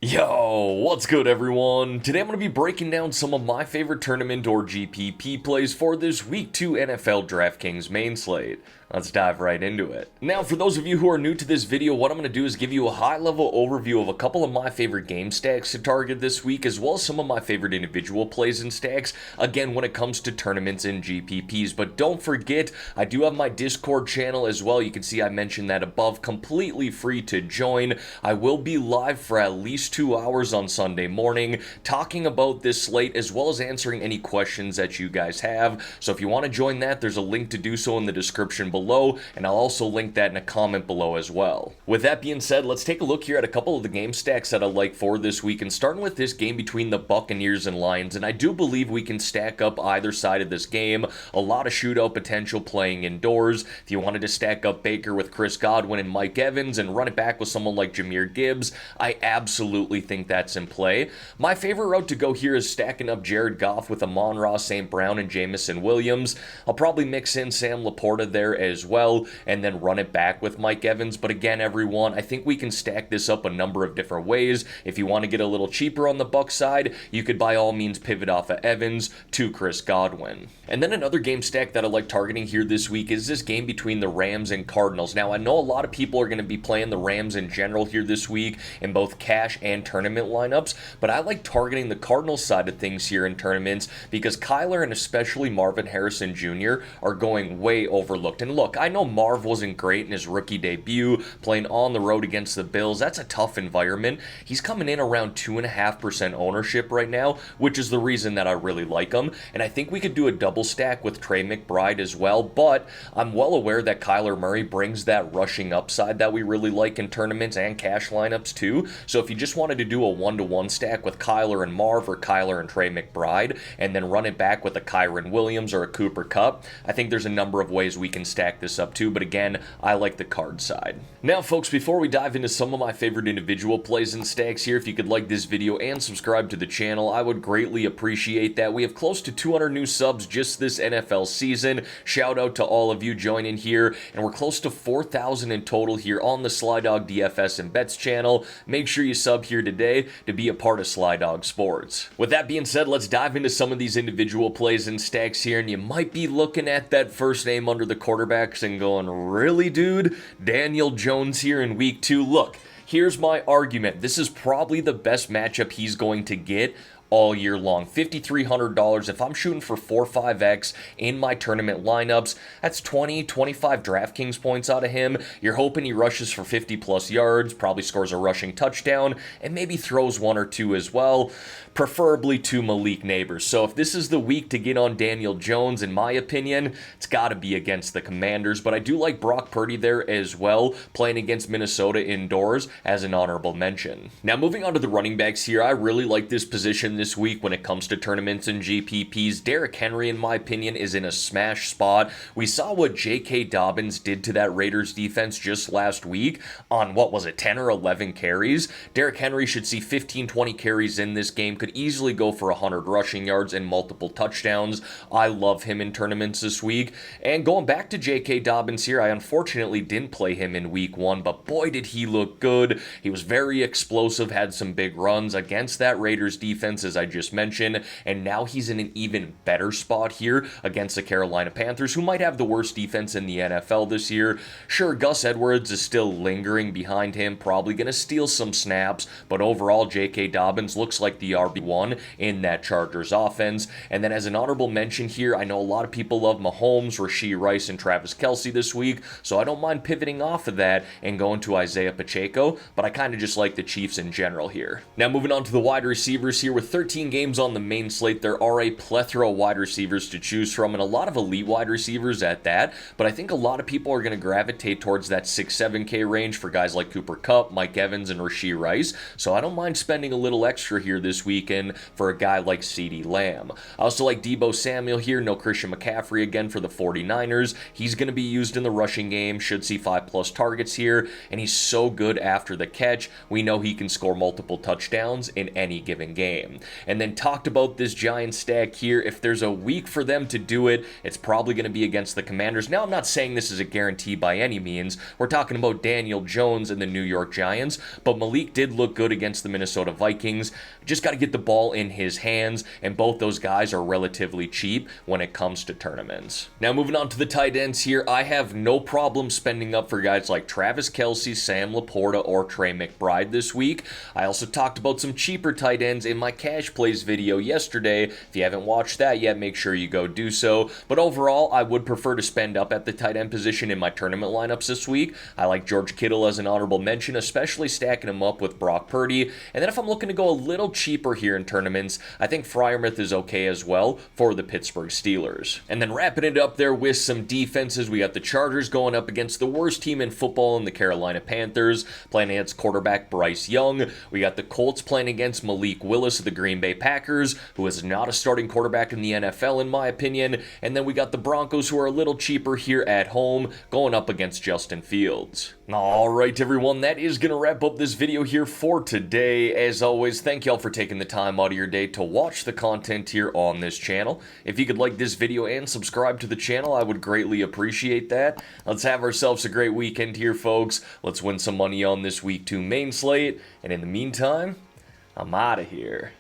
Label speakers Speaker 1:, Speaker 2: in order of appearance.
Speaker 1: Yo, what's good everyone? Today I'm going to be breaking down some of my favorite tournament or GPP plays for this Week 2 NFL DraftKings main slate. Let's dive right into it. Now, for those of you who are new to this video, what I'm going to do is give you a high-level overview of a couple of my favorite game stacks to target this week, as well as some of my favorite individual plays and stacks, again, when it comes to tournaments and GPPs. But don't forget, I do have my Discord channel as well. You can see I mentioned that above, completely free to join. I will be live for at least 2 hours on Sunday morning, talking about this slate, as well as answering any questions that you guys have. So if you want to join that, there's a link to do so in the description below, and I'll also link that in a comment below as well. With that being said, let's take a look here at a couple of the game stacks that I like for this week, and starting with this game between the Buccaneers and Lions, and I do believe we can stack up either side of this game. A lot of shootout potential playing indoors. If you wanted to stack up Baker with Chris Godwin and Mike Evans and run it back with someone like Jahmyr Gibbs, I absolutely think that's in play. My favorite route to go here is stacking up Jared Goff with Amon-Ra St. Brown and Jamison Williams. I'll probably mix in Sam Laporta there as well, and then run it back with Mike Evans. But again, everyone, I think we can stack this up a number of different ways. If you want to get a little cheaper on the Bucs side, you could by all means pivot off of Evans to Chris Godwin. And then another game stack that I like targeting here this week is this game between the Rams and Cardinals. Now, I know a lot of people are going to be playing the Rams in general here this week in both cash and tournament lineups, but I like targeting the Cardinals side of things here in tournaments because Kyler and especially Marvin Harrison Jr. are going way overlooked. And look, I know Marv wasn't great in his rookie debut, playing on the road against the Bills. That's a tough environment. He's coming in around 2.5% ownership right now, which is the reason that I really like him. And I think we could do a double stack with Trey McBride as well, but I'm well aware that Kyler Murray brings that rushing upside that we really like in tournaments and cash lineups too. So if you just wanted to do a 1-to-1 stack with Kyler and Marv or Kyler and Trey McBride, and then run it back with a Kyren Williams or a Cooper Kupp, I think there's a number of ways we can stack this up too, but again, I like the card side. Now folks, before we dive into some of my favorite individual plays and stacks here, if you could like this video and subscribe to the channel, I would greatly appreciate that. We have close to 200 new subs just this NFL season. Shout out to all of you joining here, and we're close to 4,000 in total here on the Slydog DFS and Bets channel. Make sure you sub here today to be a part of Slydog Sports. With that being said, let's dive into some of these individual plays and stacks here, and you might be looking at that first name under the quarterbacks and going, really, dude? Daniel Jones here in week 2. Look, here's my argument. This is probably the best matchup he's going to get all year long. $5,300. If I'm shooting for 4-5x in my tournament lineups, that's 20, 25 DraftKings points out of him. You're hoping he rushes for 50 plus yards, probably scores a rushing touchdown, and maybe throws 1 or 2 as well, preferably to Malik Neighbors. So if this is the week to get on Daniel Jones, in my opinion, it's got to be against the Commanders. But I do like Brock Purdy there as well, playing against Minnesota indoors as an honorable mention. Now moving on to the running backs here, I really like this position this week when it comes to tournaments and GPPs. Derrick Henry, in my opinion, is in a smash spot. We saw what J.K. Dobbins did to that Raiders defense just last week on, what was it, 10 or 11 carries. Derrick Henry should see 15, 20 carries in this game, could easily go for 100 rushing yards and multiple touchdowns. I love him in tournaments this week. And going back to J.K. Dobbins here, I unfortunately didn't play him in week 1, but boy did he look good. He was very explosive, had some big runs against that Raiders defense, as I just mentioned, and now he's in an even better spot here against the Carolina Panthers, who might have the worst defense in the NFL this year. Sure, Gus Edwards is still lingering behind him, probably going to steal some snaps, but overall, J.K. Dobbins looks like the RB1 in that Chargers offense. And then as an honorable mention here, I know a lot of people love Mahomes, Rashee Rice, and Travis Kelce this week, so I don't mind pivoting off of that and going to Isaiah Pacheco, but I kind of just like the Chiefs in general here. Now moving on to the wide receivers here, with 13 games on the main slate, there are a plethora of wide receivers to choose from, and a lot of elite wide receivers at that, but I think a lot of people are going to gravitate towards that 6-7K range for guys like Cooper Kupp, Mike Evans, and Rashee Rice, so I don't mind spending a little extra here this weekend for a guy like CeeDee Lamb. I also like Deebo Samuel here, no Christian McCaffrey again for the 49ers. He's going to be used in the rushing game, should see 5+ targets here, and he's so good after the catch. We know he can score multiple touchdowns in any given game. and then talked about this Giants stack here. If there's a week for them to do it, it's probably going to be against the Commanders. Now, I'm not saying this is a guarantee by any means. We're talking about Daniel Jones and the New York Giants, but Malik did look good against the Minnesota Vikings. Just got to get the ball in his hands, and both those guys are relatively cheap when it comes to tournaments. Now, moving on to the tight ends here, I have no problem spending up for guys like Travis Kelce, Sam Laporta, or Trey McBride this week. I also talked about some cheaper tight ends in my cash plays video yesterday. If you haven't watched that yet, make sure you go do so. But overall, I would prefer to spend up at the tight end position in my tournament lineups this week. I like George Kittle as an honorable mention, especially stacking him up with Brock Purdy. And then if I'm looking to go a little cheaper here in tournaments, I think Freiermuth is okay as well for the Pittsburgh Steelers. And then wrapping it up there with some defenses, we got the Chargers going up against the worst team in football in the Carolina Panthers, playing against quarterback Bryce Young. We got the Colts playing against Malik Willis of the Green Bay Packers, who is not a starting quarterback in the NFL in my opinion. And then we got the Broncos, who are a little cheaper here at home, going up against Justin Fields. Alright everyone, that is going to wrap up this video here for today. As always, thank y'all for taking the time out of your day to watch the content here on this channel. If you could like this video and subscribe to the channel, I would greatly appreciate that. Let's have ourselves a great weekend here, folks. Let's win some money on this week 2 main slate. And in the meantime, I'm out of here.